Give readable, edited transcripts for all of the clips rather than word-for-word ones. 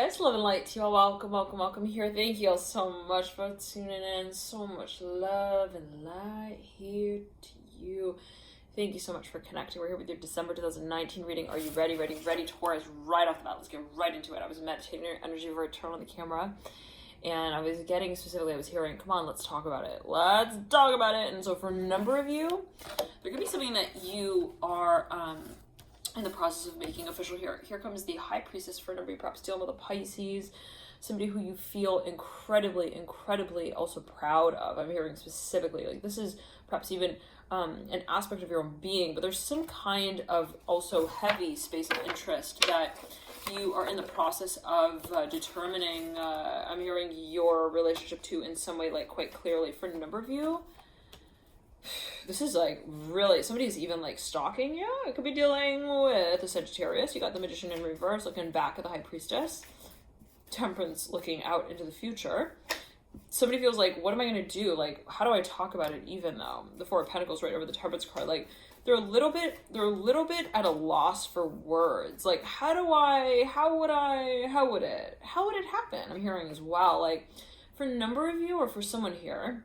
Taurus, love and light to you all. Welcome here. Thank you all so much for tuning in. So much love and light here to you. Thank you so much for connecting. We're here with your December 2019 reading. Are you ready? Taurus, right off the bat. Let's get right into it. I was meditating your energy before I turned on the camera. And I was hearing, come on, let's talk about it. And so for a number of you, there could be something that you are in the process of making official here. Here comes the High Priestess for a number of you, perhaps dealing with a Pisces, somebody who you feel incredibly also proud of. I'm hearing specifically, like this is perhaps even an aspect of your own being, but there's some kind of also heavy space of interest that you are in the process of determining, I'm hearing your relationship to in some way, like quite clearly. For a number of you, this is like really, somebody's even like stalking you. It could be dealing with a Sagittarius. You got the Magician in reverse looking back at the High Priestess. Temperance looking out into the future. Somebody feels like, what am I going to do? Like, how do I talk about it even though? The Four of Pentacles right over the Temperance card. Like, they're a little bit at a loss for words. Like, how would it happen? I'm hearing as well. Like, for a number of you or for someone here,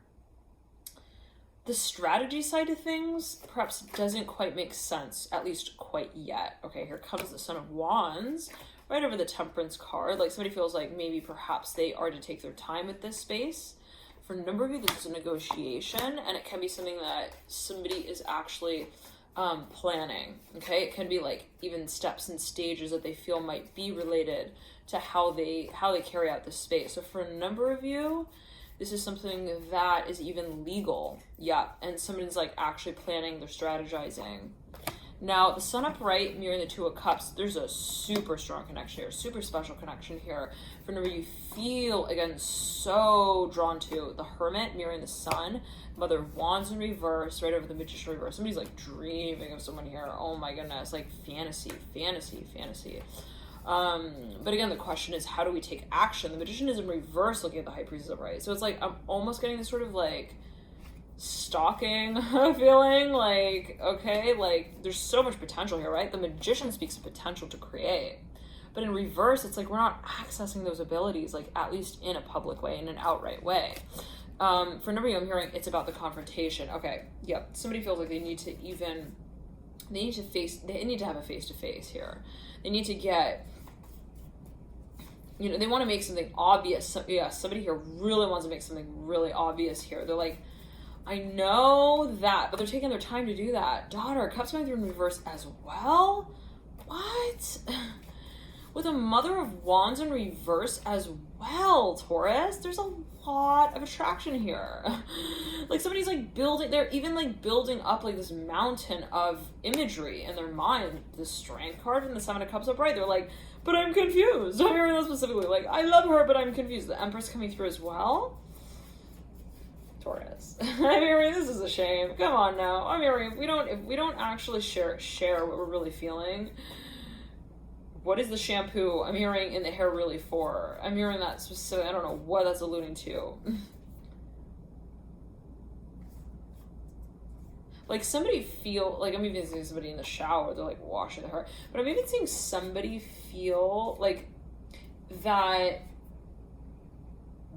the strategy side of things perhaps doesn't quite make sense, at least quite yet. Okay, here comes the Son of Wands right over the Temperance card. Like somebody feels like maybe perhaps they are to take their time with this space. For a number of you, this is a negotiation, and it can be something that somebody is actually planning. Okay, it can be like even steps and stages that they feel might be related to how they carry out this space. So for a number of you, this is something that is even legal. Yeah, and somebody's like actually planning, they're strategizing. Now, the Sun upright mirroring the Two of Cups, there's a super strong connection here, super special connection here. For a number of you, feel, again, so drawn to the Hermit mirroring the Sun, Mother of Wands in reverse, right over the Magician reverse. Somebody's like dreaming of someone here. Oh my goodness, like fantasy. But again, the question is, how do we take action? The Magician is in reverse looking at the High Priestess upright. So it's like, I'm almost getting this sort of like stalking feeling, like, okay, like there's so much potential here, right? The Magician speaks of potential to create. But in reverse, it's like we're not accessing those abilities, like at least in a public way, in an outright way. For a number of you, I'm hearing it's about the confrontation. Okay, yep. Somebody feels like they need to have a face-to-face here. They need to get, they want to make something obvious. So, yeah, somebody here really wants to make something really obvious here. They're like, I know that, but they're taking their time to do that. Daughter, Cups going through in reverse as well? What? With a Mother of Wands in reverse as well, Taurus? There's a lot of attraction here. Like somebody's like they're even like building up like this mountain of imagery in their mind. The Strength card and the Seven of Cups upright, they're like, but I'm confused. I'm hearing that specifically. Like, I love her, but I'm confused. The Empress coming through as well. Taurus. I'm hearing this is a shame. Come on now. I'm hearing if we don't actually share what we're really feeling. What is the shampoo I'm hearing in the hair really for? I'm hearing that specific. I don't know what that's alluding to. Like somebody feel like I'm even seeing somebody in the shower. They're like washing their hair, but I'm even seeing somebody feel like that.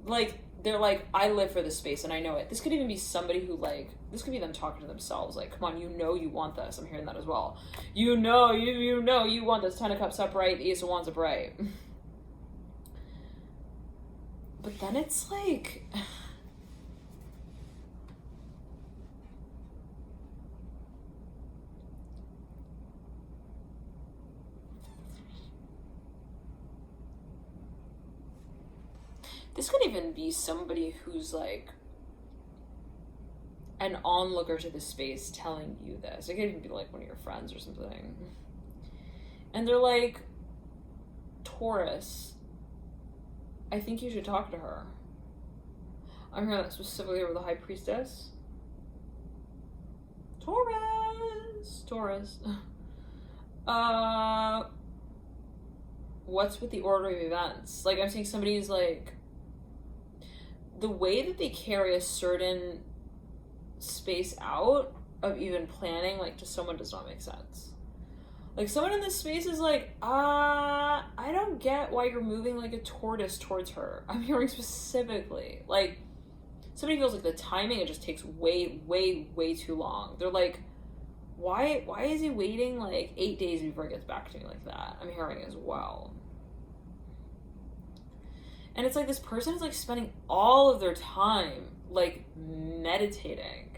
Like they're like, I live for this space and I know it. This could even be somebody who like, this could be them talking to themselves. Like, come on, you want this. I'm hearing that as well. You want this. 10 of Cups upright, Ace of Wands upright. But then it's like, this could even be somebody who's like an onlooker to the space telling you this. It could even be like one of your friends or something. And they're like, Taurus, I think you should talk to her. I'm hearing that specifically over the High Priestess. Taurus. What's with the order of events? Like, I'm seeing somebody's like, the way that they carry a certain space out of even planning, like, to someone does not make sense. Like, someone in this space is like, I don't get why you're moving like a tortoise towards her. I'm hearing specifically. Like, somebody feels like the timing, it just takes way, way, way too long. They're like, why is he waiting like 8 days before he gets back to me like that? I'm hearing as well. And it's like this person is like spending all of their time like meditating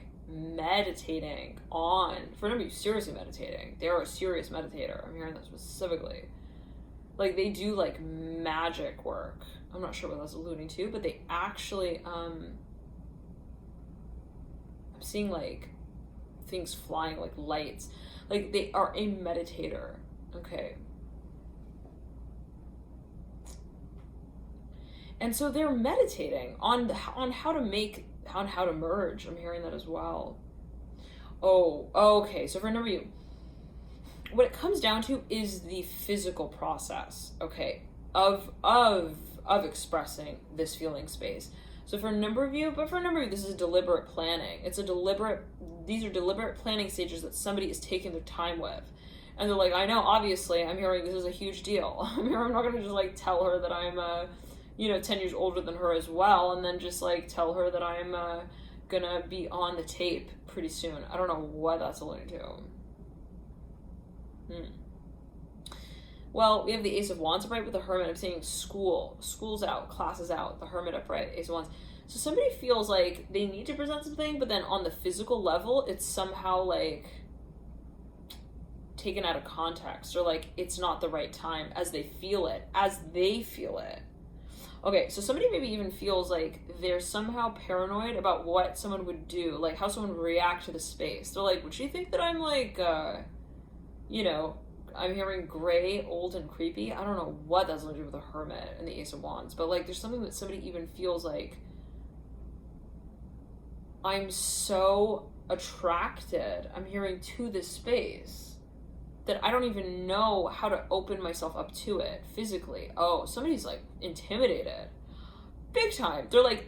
on, for them to be seriously meditating. They're a serious meditator. I'm hearing that specifically. Like, they do like magic work. I'm not sure what that's alluding to, but they actually, I'm seeing like things flying, like lights. Like, they are a meditator. Okay. And so they're meditating on how to merge. I'm hearing that as well. Oh, okay. So for number you, what it comes down to is the physical process, okay, of expressing this feeling space. So for a number of you, this is deliberate planning. These are deliberate planning stages that somebody is taking their time with. And they're like, I know, obviously, I'm hearing this is a huge deal. I'm not going to just like tell her that I'm 10 years older than her as well, and then just like tell her that I'm gonna be on the tape pretty soon. I don't know what that's alluding to. Well, we have the Ace of Wands upright with the Hermit. I'm saying school's out, classes out, the Hermit upright, Ace of Wands. So somebody feels like they need to present something, but then on the physical level, it's somehow like taken out of context, or like it's not the right time as they feel it. Okay, so somebody maybe even feels like they're somehow paranoid about what someone would do, like how someone would react to the space. They're like, would she think that I'm like, I'm hearing gray, old, and creepy? I don't know what that's going to do with the Hermit and the Ace of Wands, but like there's something that somebody even feels like, I'm so attracted, I'm hearing, to this space that I don't even know how to open myself up to it physically. Oh, somebody's like intimidated. Big time. They're like,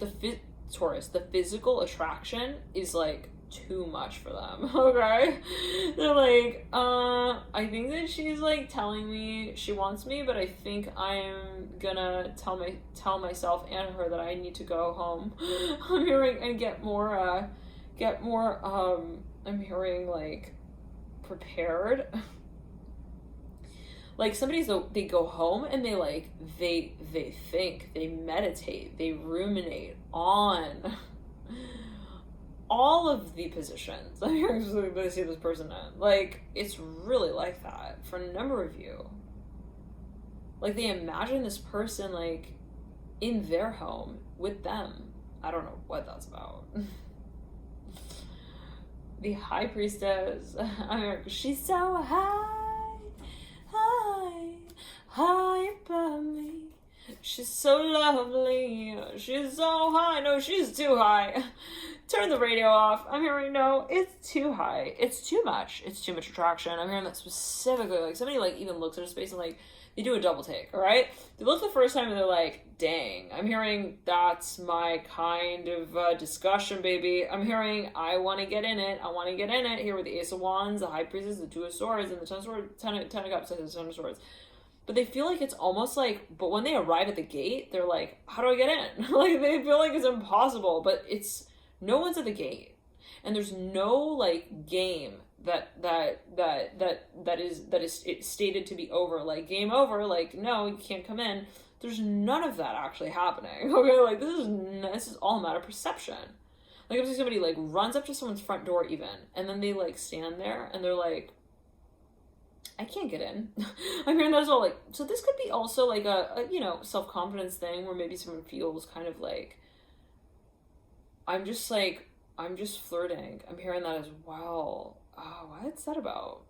Taurus, the physical attraction is like too much for them, okay? They're like, I think that she's like telling me she wants me, but I think I'm gonna tell myself and her that I need to go home. I'm hearing, and get more, I'm hearing like prepared. Like they go home and they think, they meditate, they ruminate on all of the positions. I'm hearing specifically see this person in. Like, it's really like that for a number of you. Like, they imagine this person like in their home with them. I don't know what that's about. The High Priestess. I'm hearing, she's so high above me. She's so lovely. She's so high. No, she's too high. Turn the radio off. I'm hearing, no, it's too high. It's too much. It's too much attraction. I'm hearing that specifically. Like, somebody like even looks at her space and like they do a double take, all right? They look the first time and they're like, dang. I'm hearing, that's my kind of discussion, baby. I'm hearing, I want to get in it. I want to get in it. Here with the Ace of Wands, the High Priestess, the Two of Swords, and the Ten of Cups, and the Ten of Swords. But they feel like it's almost like, but when they arrive at the gate, they're like, how do I get in? Like, they feel like it's impossible, but no one's at the gate. And there's no like game that is stated to be over, like game over, like no, you can't come in. There's none of that actually happening. Okay, like this is all a matter of perception. Like, if somebody like runs up to someone's front door even, and then they like stand there and they're like, I can't get in. I'm hearing that as well. Like, so this could be also like a self-confidence thing where maybe someone feels kind of like, I'm just flirting. I'm hearing that as well. Oh, what's that about?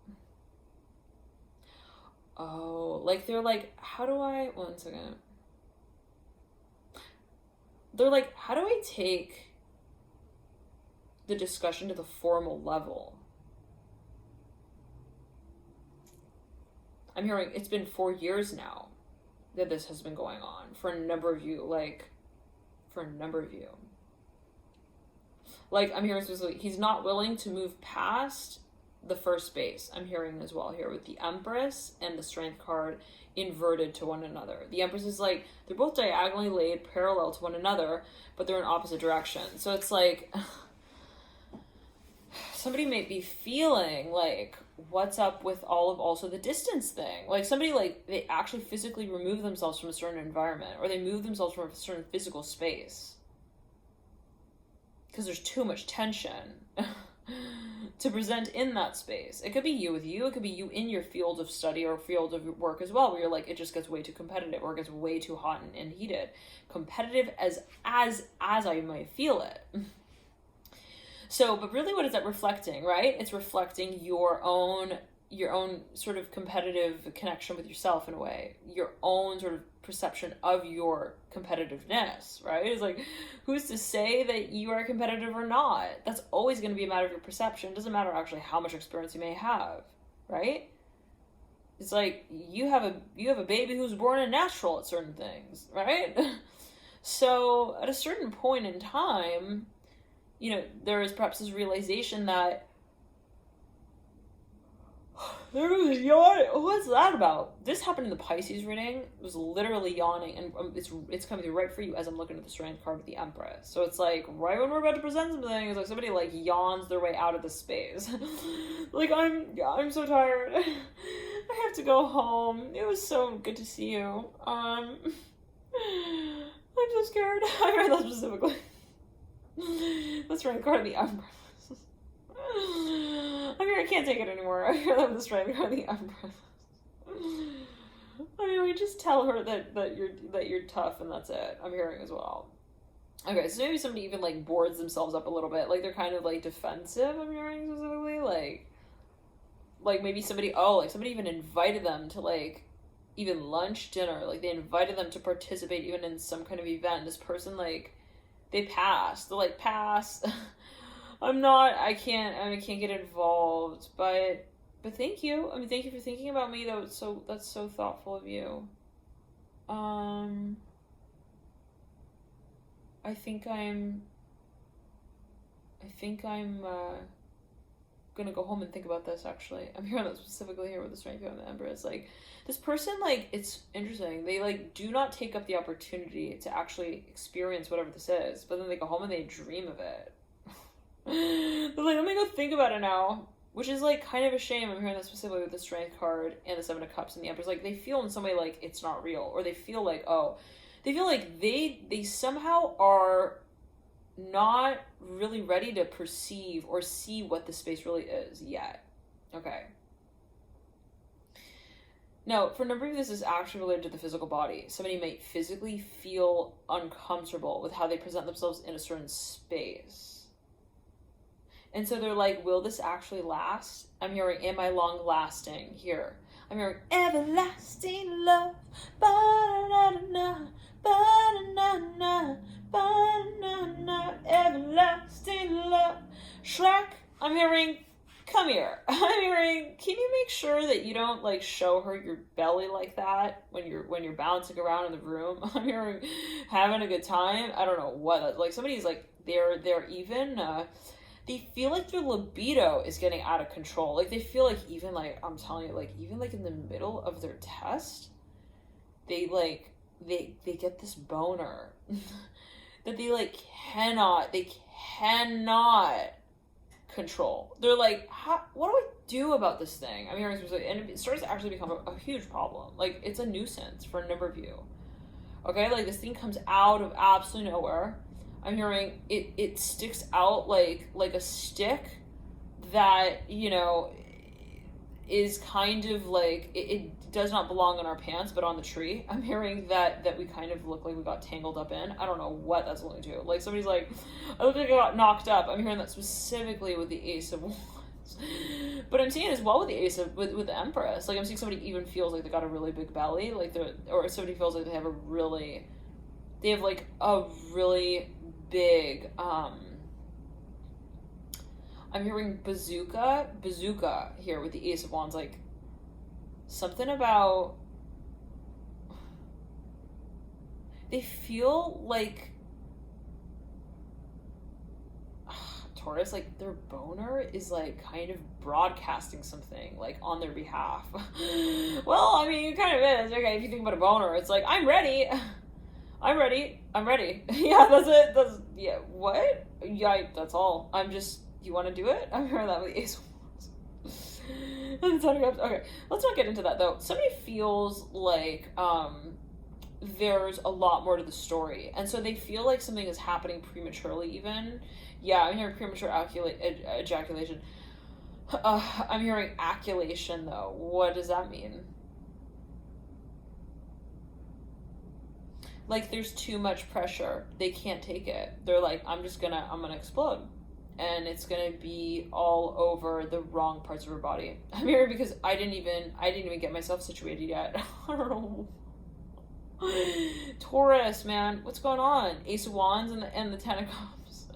Oh, like they're like, how do I, one second. They're like, how do I take the discussion to the formal level? I'm hearing it's been 4 years now that this has been going on for a number of you, like, Like, I'm hearing specifically, he's not willing to move past the first space I'm hearing as well here with the Empress and the Strength card inverted to one another. The Empress is like, they're both diagonally laid parallel to one another, but they're in opposite directions. So it's like, somebody might be feeling like, what's up with all of also the distance thing? Like somebody, like, they actually physically remove themselves from a certain environment, or they move themselves from a certain physical space because there's too much tension to present in that space. It could be you with you, it could be you in your field of study or field of work as well, where you're like, it just gets way too competitive, or it gets way too hot and heated. Competitive as I might feel it. So, but really what is that reflecting, right? It's reflecting your own sort of competitive connection with yourself in a way, your own sort of perception of your competitiveness, right? It's like, who's to say that you are competitive or not? That's always going to be a matter of your perception. It doesn't matter actually how much experience you may have, right? It's like you have a baby who's born a natural at certain things, right? So at a certain point in time, you know, there is perhaps this realization that there was yawning. What's that about? This happened in the Pisces reading. It was literally yawning, and it's coming through right for you as I'm looking at the Strength card with the Empress. So it's like right when we're about to present something, it's like somebody like yawns their way out of the space. Like I'm so tired. I have to go home. It was so good to see you. I'm so scared. I heard that specifically. The Strength card of the Empress. I can't take it anymore. I hear that the Strength card of the Empress. I mean, we just tell her that you're tough, and that's it. I'm hearing as well. Okay, so maybe somebody even like boards themselves up a little bit, like they're kind of like defensive. I'm hearing specifically, like maybe somebody even invited them to like even lunch, dinner, like they invited them to participate even in some kind of event. This person like they passed. They're like pass. I can't get involved, but thank you. I mean, thank you for thinking about me. That's so thoughtful of you. I think I'm gonna go home and think about this, actually. I'm hearing that specifically here with the Strength and the Empress. Like, this person, like, it's interesting. They, like, do not take up the opportunity to actually experience whatever this is, but then they go home and they dream of it. They're like, let me go think about it now, which is like kind of a shame. I'm hearing that specifically with the Strength card and the Seven of Cups and the Empress. Like, they feel in some way like it's not real, or they feel like they somehow are not really ready to perceive or see what the space really is yet. Okay. Now, for a number of you, this is actually related to the physical body. Somebody might physically feel uncomfortable with how they present themselves in a certain space. And so they're like, will this actually last? I'm hearing, am I long lasting here? I'm hearing, everlasting love, ba-da-da-da-da, ba-da-da-da, ba-da-da-da, everlasting love. Shrek, I'm hearing, come here. I'm hearing, can you make sure that you don't like show her your belly like that when you're bouncing around in the room? I'm hearing, having a good time. I don't know what, like somebody's like, they're even, they feel like their libido is getting out of control. Like, they feel like even, like, I'm telling you, like, even, like, in the middle of their test, they get this boner that they, like, cannot control. They're like, what do I do about this thing? I mean, and it starts to actually become a huge problem. Like, it's a nuisance for a number of you. Okay? Like, this thing comes out of absolutely nowhere. I'm hearing it sticks out like a stick that, you know, is kind of like, it does not belong in our pants, but on the tree. I'm hearing that we kind of look like we got tangled up in. I don't know what that's alluding to. Like, somebody's like, I look like I got knocked up. I'm hearing that specifically with the Ace of Wands. But I'm seeing it as well with the Ace of, with the Empress. Like, I'm seeing somebody even feels like they got a really big belly, like or somebody feels like they have like a really big, I'm hearing bazooka here with the Ace of Wands, like something about, they feel like, I'm Taurus, like their boner is like kind of broadcasting something like on their behalf. Well, I mean, it kind of is. Okay, if you think about a boner, it's like, I'm ready. I'm ready. Yeah, that's it. Yeah, what? Yeah, that's all. You want to do it? I'm hearing that with the Ace of Wands. And the Ten of Cups. Okay, let's not get into that though. Somebody feels like, there's a lot more to the story, and so they feel like something is happening prematurely even. Yeah, I'm hearing premature ejaculation. I'm hearing acculation though. What does that mean? Like there's too much pressure. They can't take it. They're like, I'm gonna explode. And it's gonna be all over the wrong parts of her body. I'm hearing because I didn't even get myself situated yet. I don't know. Taurus, man, what's going on? Ace of Wands and the Ten of Cups.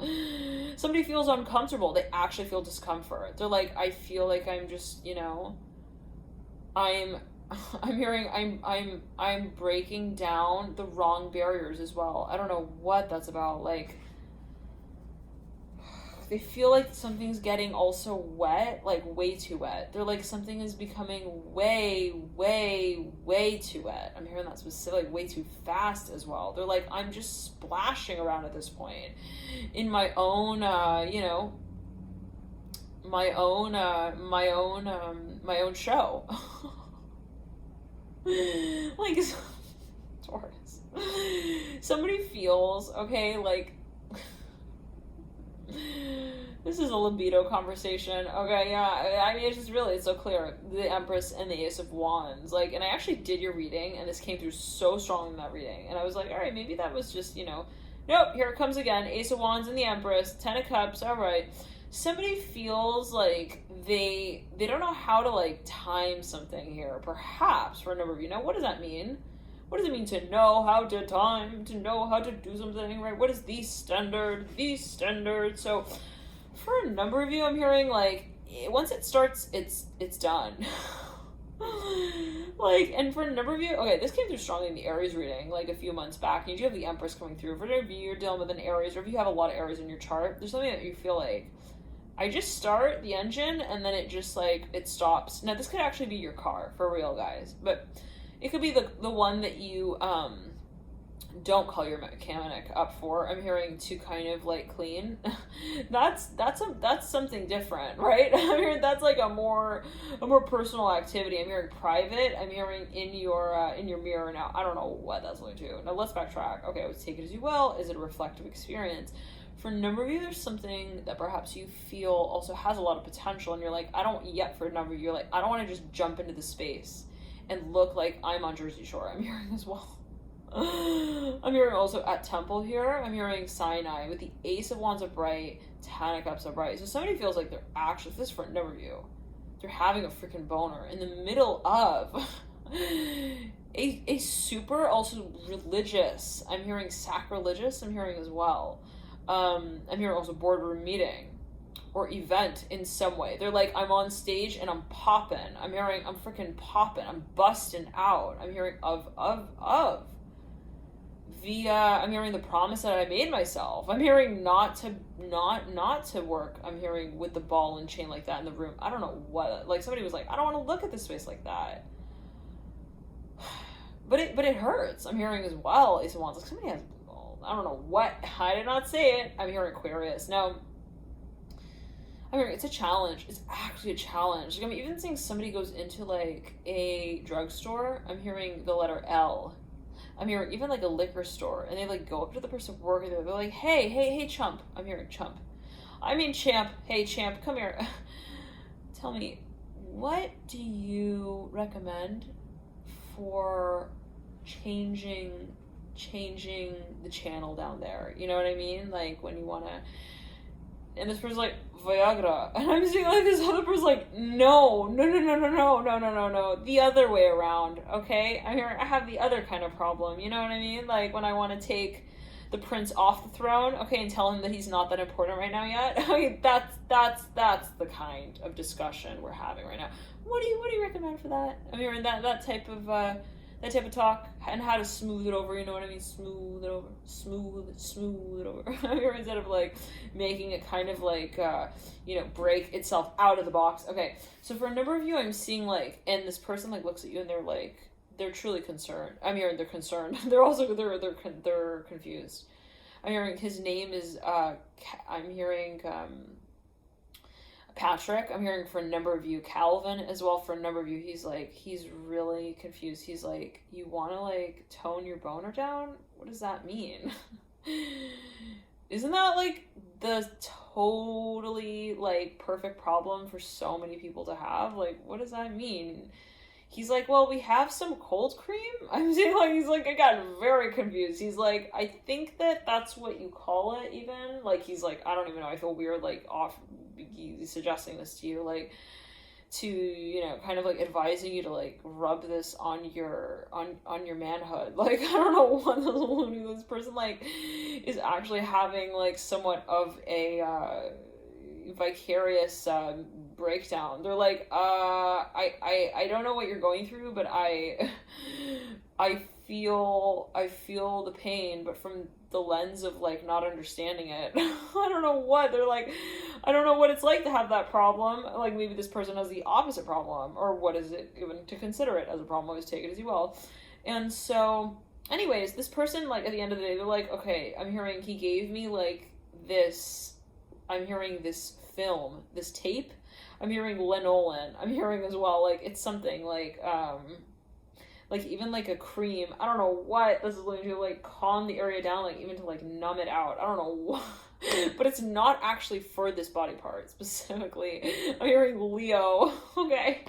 Somebody feels uncomfortable. They actually feel discomfort. They're like, I feel like I'm just, I'm hearing I'm breaking down the wrong barriers as well. I don't know what that's about. Like, they feel like something's getting also wet, like way too wet. They're like, something is becoming way, way, way too wet. I'm hearing that specifically, like, way too fast as well. They're like, I'm just splashing around at this point in my own, my own show. Like, Taurus. Somebody feels, okay, like, this is a libido conversation. Okay, yeah. I mean, it's so clear. The Empress and the Ace of Wands. Like, and I actually did your reading, and this came through so strong in that reading. And I was like, all right, maybe that was just, nope, here it comes again. Ace of Wands and the Empress. Ten of Cups, all right. Somebody feels like they don't know how to, like, time something here. Perhaps, for a number of you. Now, what does that mean? What does it mean to know how to time, to know how to do something, right? What is the standard? The standard. So, for a number of you, I'm hearing, like, once it starts, it's done. Like, and for a number of you, okay, this came through strongly in the Aries reading, like, a few months back. You do have the Empress coming through. For if you're dealing with an Aries, or if you have a lot of Aries in your chart, there's something that you feel like, I just start the engine, and then it just, like, it stops. Now, this could actually be your car, for real, guys. But it could be the one that you don't call your mechanic up for. I'm hearing to kind of, like, clean. that's something different, right? I'm hearing that's like a more personal activity. I'm hearing private. I'm hearing in your mirror now. I don't know what that's going to. Now let's backtrack. Okay, let's take it as you will. Is it a reflective experience? For a number of you, there's something that perhaps you feel also has a lot of potential, and you're like, I don't yet. For a number of you, you're like, I don't want to just jump into the space and look like I'm on Jersey Shore. I'm hearing as well. I'm hearing also at Temple here. I'm hearing Sinai with the Ace of Wands upright, Ten of Cups upright. So somebody feels like they're actually, this is for a number of you, they're having a freaking boner in the middle of a super also religious. I'm hearing sacrilegious. I'm hearing as well. I'm hearing also boardroom meeting or event in some way. They're like, I'm on stage and I'm popping. I'm hearing, I'm freaking popping. I'm busting out. I'm hearing of. I'm hearing the promise that I made myself. I'm hearing not to work. I'm hearing with the ball and chain like that in the room. I don't know what, like somebody was like, I don't want to look at this space like that. But it hurts. I'm hearing as well, Ace of Wands, like somebody has, I don't know what, I did not say it. I'm hearing Aquarius. Now, I'm hearing it's a challenge. It's actually a challenge. Like, I'm even seeing somebody goes into like a drugstore. I'm hearing the letter L. I'm hearing even like a liquor store, and they like go up to the person working there. They're like, hey, chump. I'm hearing chump. I mean champ. Hey, champ, come here. Tell me, what do you recommend for changing the channel down there? You know what I mean? Like when you want to, and this person's like, Viagra. And I'm seeing like this other person's like, no, the other way around, okay? I have the other kind of problem, you know what I mean? Like when I want to take the prince off the throne, okay, and tell him that he's not that important right now yet. I mean, that's the kind of discussion we're having right now. What do you recommend for that? I mean, that type of that type of talk, and how to smooth it over, you know what I mean? Smooth it over. Smooth it over. Instead of like making it kind of like, you know, break itself out of the box. Okay, so for a number of you, I'm seeing like, and this person like looks at you and they're like, they're truly concerned. I'm hearing they're concerned. They're also, they're confused. I'm hearing his name is, I'm hearing, Patrick. I'm hearing for a number of you, Calvin as well. For a number of you, he's really confused. He's like, you want to like tone your boner down? What does that mean? Isn't that like the totally like perfect problem for so many people to have? Like, what does that mean? He's like, well, we have some cold cream. I'm saying like, he's like, I got very confused. He's like, I think that's what you call it even. Like, he's like, I don't even know. I feel weird like off suggesting this to you, like to, you know, kind of like advising you to like rub this on your manhood. Like, I don't know what this person like is actually having like somewhat of a vicarious breakdown. They're like, I don't know what you're going through, but I feel the pain, but from the lens of like not understanding it. I don't know what they're like. I don't know what it's like to have that problem. Like, maybe this person has the opposite problem, or what is it even to consider it as a problem? Always take it as you will. And so anyways, this person, like, at the end of the day, they're like, okay, I'm hearing he gave me like this, I'm hearing this film, this tape. I'm hearing linoleum. I'm hearing as well, like, it's something like even like a cream. I don't know what this is going to like calm the area down, like even to like numb it out. I don't know what, but it's not actually for this body part specifically. I'm hearing Leo. Okay,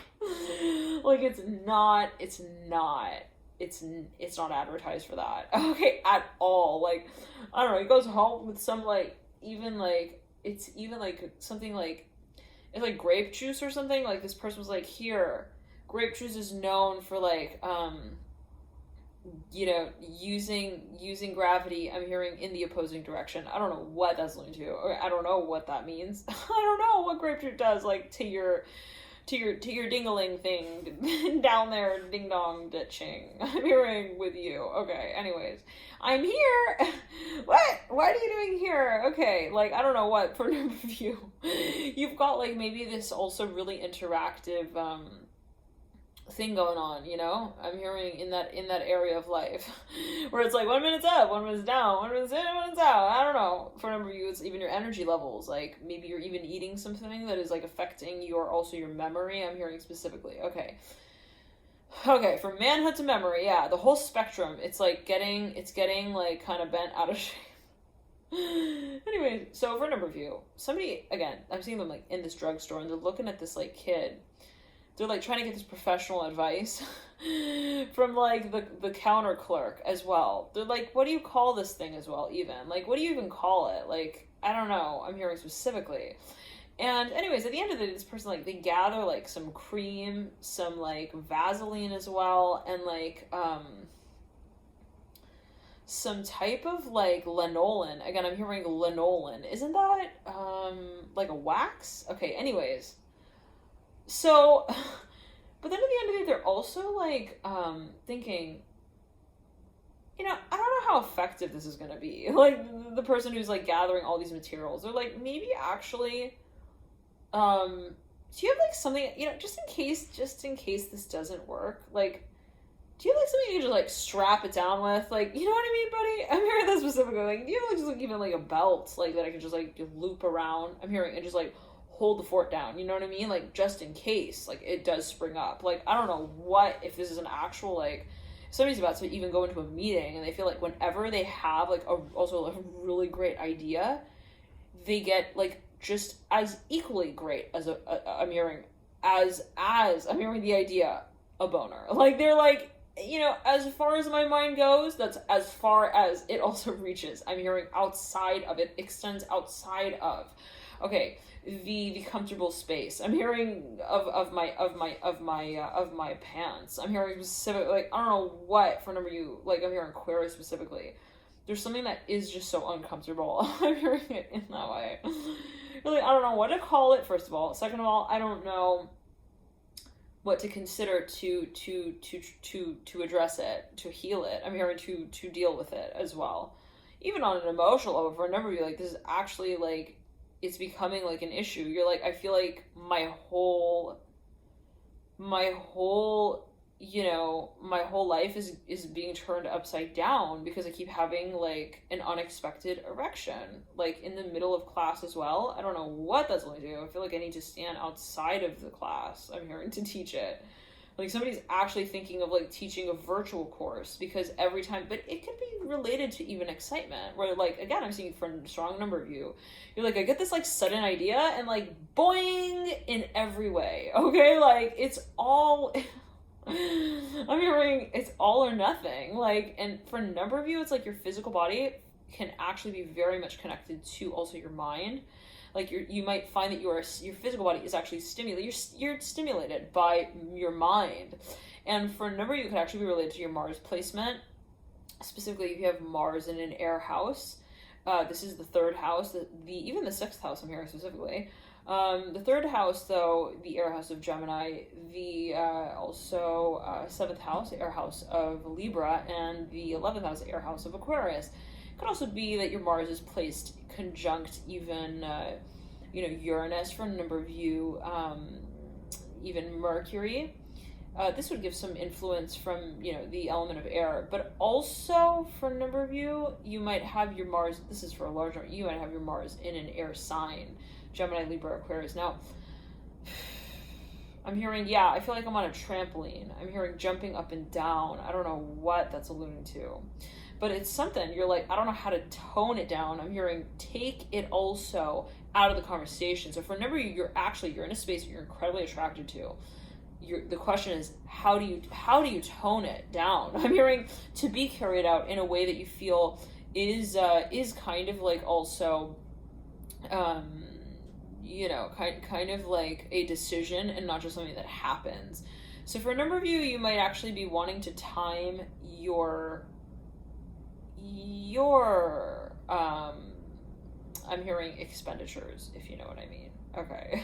like it's not advertised for that. Okay, at all. Like, I don't know. He goes home with some like even like it's even like something like it's like grape juice or something. Like, this person was like, here, grape juice is known for like you know, using gravity. I'm hearing in the opposing direction. I don't know what that's linked to, or I don't know what that means. I don't know what grape juice does like to your ding-a-ling thing down there, ding dong ditching. I'm hearing with you. Okay, anyways, I'm here. What are you doing here? Okay, like, I don't know what, for a number of you, you've got like maybe this also really interactive thing going on, you know? I'm hearing in that area of life where it's like 1 minute's up, 1 minute's down, 1 minute's in, 1 minute's out. I don't know. For a number of you, it's even your energy levels. Like, maybe you're even eating something that is like affecting your memory. I'm hearing specifically. Okay, from manhood to memory, yeah, the whole spectrum. It's like getting like kind of bent out of shape. Anyway, so for a number of you, somebody, again, I'm seeing them like in this drugstore and they're looking at this like kid. They're like trying to get this professional advice from like the counter clerk as well. They're like, what do you call this thing as well, even? Like, what do you even call it? Like, I don't know. I'm hearing specifically. And anyways, at the end of the day, this person, like, they gather like some cream, some like Vaseline as well, and like some type of like linoleum. Again, I'm hearing linoleum. Isn't that like a wax? Okay, anyways. So, but then at the end of the day, they're also like thinking, you know, I don't know how effective this is going to be. Like, the person who's like gathering all these materials, they're like, maybe actually, do you have like something, you know, just in case this doesn't work, like, do you have like something you can just like strap it down with? Like, you know what I mean, buddy? I'm hearing that specifically. Like, do you have like just like even like a belt like that I can just like loop around? I'm hearing, and just like hold the fort down, you know what I mean? Like, just in case, like, it does spring up. Like, I don't know what, if this is an actual, like, somebody's about to even go into a meeting, and they feel like whenever they have, like, also a really great idea, they get, like, just as equally great as I'm hearing the idea, a boner. Like, they're like, you know, as far as my mind goes, that's as far as it also reaches. I'm hearing outside of it, extends outside of. Okay, the comfortable space. I'm hearing of my pants. I'm hearing specific, like, I don't know what, for a number of you, like, I'm hearing Aquarius specifically. There's something that is just so uncomfortable. I'm hearing it in that way. Really, I don't know what to call it, first of all. Second of all, I don't know what to consider to address it, to heal it. I'm hearing to deal with it as well. Even on an emotional level, for a number of you, like, this is actually, like, it's becoming, like, an issue. You're like, I feel like my whole you know, my whole life is being turned upside down because I keep having, like, an unexpected erection, like, in the middle of class as well. I don't know what that's going to do. I feel like I need to stand outside of the class, I'm hearing, to teach it. Like, somebody's actually thinking of, like, teaching a virtual course, because every time, but it could be related to even excitement, where, like, again, I'm seeing for a strong number of you, you're like, I get this, like, sudden idea, and, like, boing, in every way, okay? Like, it's all... I'm hearing it's all or nothing. Like, and for a number of you, it's like your physical body can actually be very much connected to also your mind. Like, you might find that your physical body is actually stimulated. You're stimulated by your mind. And for a number of you, it could actually be related to your Mars placement. Specifically, if you have Mars in an air house, this is the third house, even the sixth house I'm hearing specifically. The third house, though, the air house of Gemini, the also seventh house, air house of Libra, and the 11th house, air house of Aquarius. It could also be that your Mars is placed conjunct even, you know, Uranus for a number of you, even Mercury. This would give some influence from, you know, the element of air, but also for a number of you, you might have your Mars, this is for a large number, you might have your Mars in an air sign. Gemini, Libra, Aquarius. Now, I'm hearing, yeah, I feel like I'm on a trampoline. I'm hearing jumping up and down. I don't know what that's alluding to, but it's something. You're like, I don't know how to tone it down. I'm hearing take it also out of the conversation. So for a number of you, you're in a space that you're incredibly attracted to. The question is, how do you tone it down? I'm hearing to be carried out in a way that you feel is kind of like also, you know, kind of like a decision and not just something that happens. So for a number of you, you might actually be wanting to time your I'm hearing expenditures, if you know what I mean. Okay.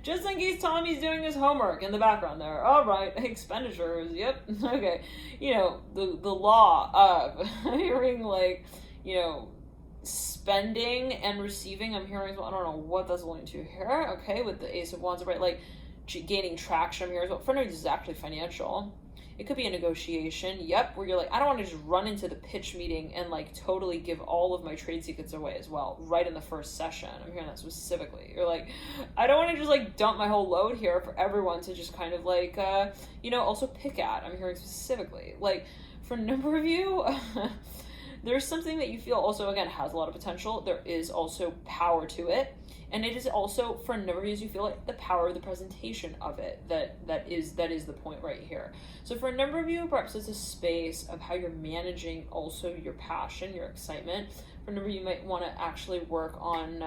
Just in case Tommy's doing his homework in the background there. All right, expenditures. Yep. Okay. You know, the law of I'm hearing, like, you know, spending and receiving. I'm hearing as well. I don't know what that's alluding to here. Okay, with the Ace of Wands, right? Like gaining traction. I'm here as well. For now, this is actually financial. It could be a negotiation. Yep, where you're like, I don't want to just run into the pitch meeting and like totally give all of my trade secrets away as well, right in the first session. I'm hearing that specifically. You're like, I don't want to just like dump my whole load here for everyone to just kind of like, you know, also pick at. I'm hearing specifically. Like, for a number of you, there's something that you feel also, again, has a lot of potential. There is also power to it. And it is also, for a number of you, you feel like the power of the presentation of it, that is the point right here. So for a number of you, perhaps it's a space of how you're managing also your passion, your excitement. For a number of you, might want to actually work on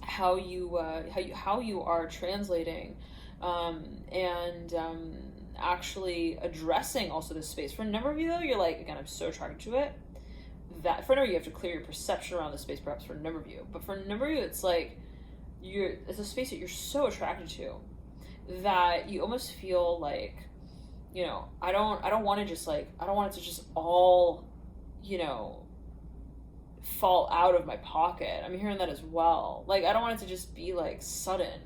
how you are translating and actually addressing also this space. For a number of you, though, you're like, again, I'm so attracted to it. That for a number of you, you have to clear your perception around the space, perhaps for a number of you. But for a number of you, it's like it's a space that you're so attracted to that you almost feel like, you know, I don't want to just like, I don't want it to just all, you know, fall out of my pocket. I'm hearing that as well. Like, I don't want it to just be like sudden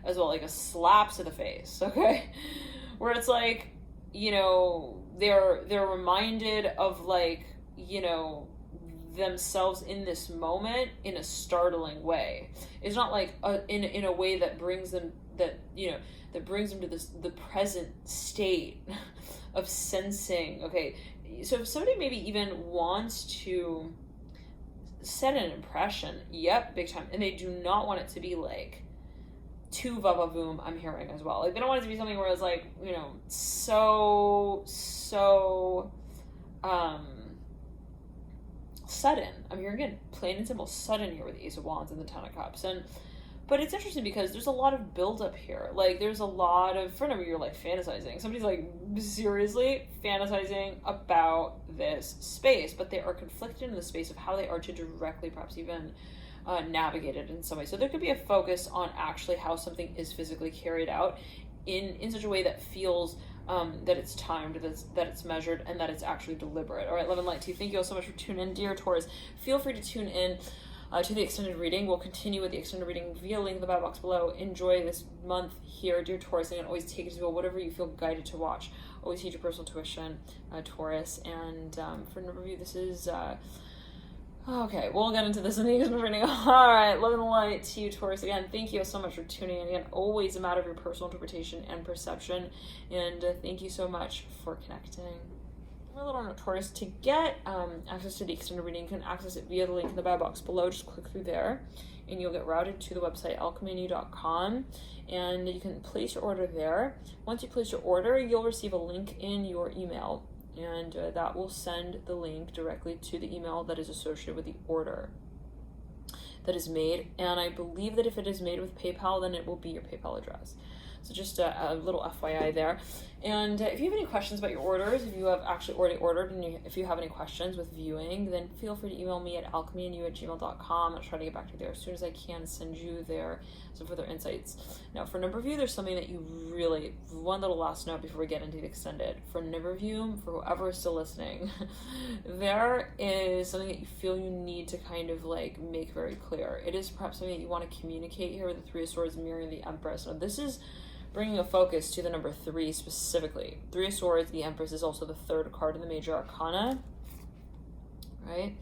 as well, like a slap to the face, okay? Where it's like, you know, they're reminded of like, you know, themselves in this moment in a startling way. It's not like in a way that brings them to the present state of sensing. Okay, so if somebody maybe even wants to set an impression, yep, big time, and they do not want it to be like too va-va-voom, I'm hearing as well. Like, they don't want it to be something where it's like, you know, so sudden. I'm hearing, again, plain and simple, sudden here with the Ace of Wands and the Ten of Cups. But it's interesting because there's a lot of buildup here. Like, there's a lot of, for a number, you're like fantasizing. Somebody's like seriously fantasizing about this space, but they are conflicted in the space of how they are to directly perhaps even navigate it in some way. So there could be a focus on actually how something is physically carried out in such a way that feels that it's timed, that it's measured, and that it's actually deliberate. All right, love and light to you. Thank you all so much for tuning in, dear Taurus. Feel free to tune in to the extended reading. We'll continue with the extended reading via link in the bio box below. Enjoy this month here, dear Taurus, and always take it to whatever you feel guided to watch. Always heed your personal tuition, Taurus. And for number of you, this is okay, we'll get into this in the extended reading. All right, love and light to you, Taurus. Again, thank you so much for tuning in. Again, always a matter of your personal interpretation and perception. And thank you so much for connecting. A little note, Taurus, to get access to the extended reading, you can access it via the link in the bio box below. Just click through there and you'll get routed to the website alchemynew.com, and you can place your order there. Once you place your order, you'll receive a link in your email, and that will send the link directly to the email that is associated with the order that is made. And I believe that if it is made with PayPal, then it will be your PayPal address. So just a little FYI there. And if you have any questions about your orders, if you have actually already ordered, and if you have any questions with viewing, then feel free to email me at alchemynew@gmail.com. I'll try to get back to you there as soon as I can, send you there some further insights. Now, for a number of you, there's something that you really, one little last note before we get into the extended. For a number of you, for whoever is still listening, there is something that you feel you need to kind of like make very clear. It is perhaps something that you want to communicate here with the Three of Swords mirroring the Empress. Now, this is bringing a focus to the number 3 specifically. Three of Swords, the Empress, is also the third card in the major arcana, right?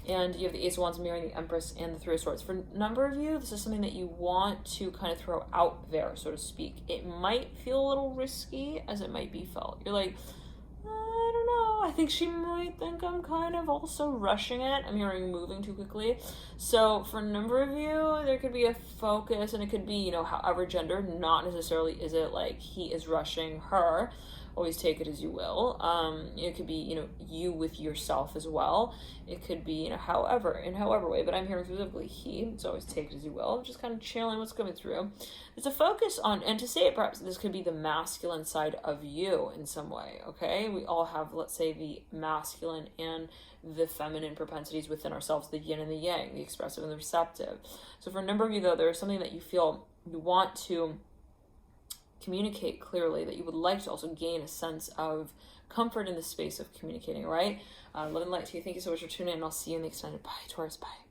And you have the Ace of Wands mirroring the Empress and the Three of Swords. For a number of you, this is something that you want to kind of throw out there, so to speak. It might feel a little risky as it might be felt. You're like, I don't know, I think she might think I'm kind of also rushing it. I'm hearing moving too quickly. So for a number of you, there could be a focus, and it could be, you know, however gender, not necessarily is it like he is rushing her. Always take it as you will. It could be, you know, you with yourself as well. It could be, you know, however way, but I'm hearing specifically he, so always take it as you will. Just kind of chilling what's coming through. There's a focus on, and to say it perhaps, this could be the masculine side of you in some way, okay? We all have, let's say, the masculine and the feminine propensities within ourselves, the yin and the yang, the expressive and the receptive. So for a number of you, though, there's something that you feel you want to communicate clearly, that you would like to also gain a sense of comfort in the space of communicating, right? Love and light to you. Thank you so much for tuning in. I'll see you in the extended. Bye, Taurus. Bye.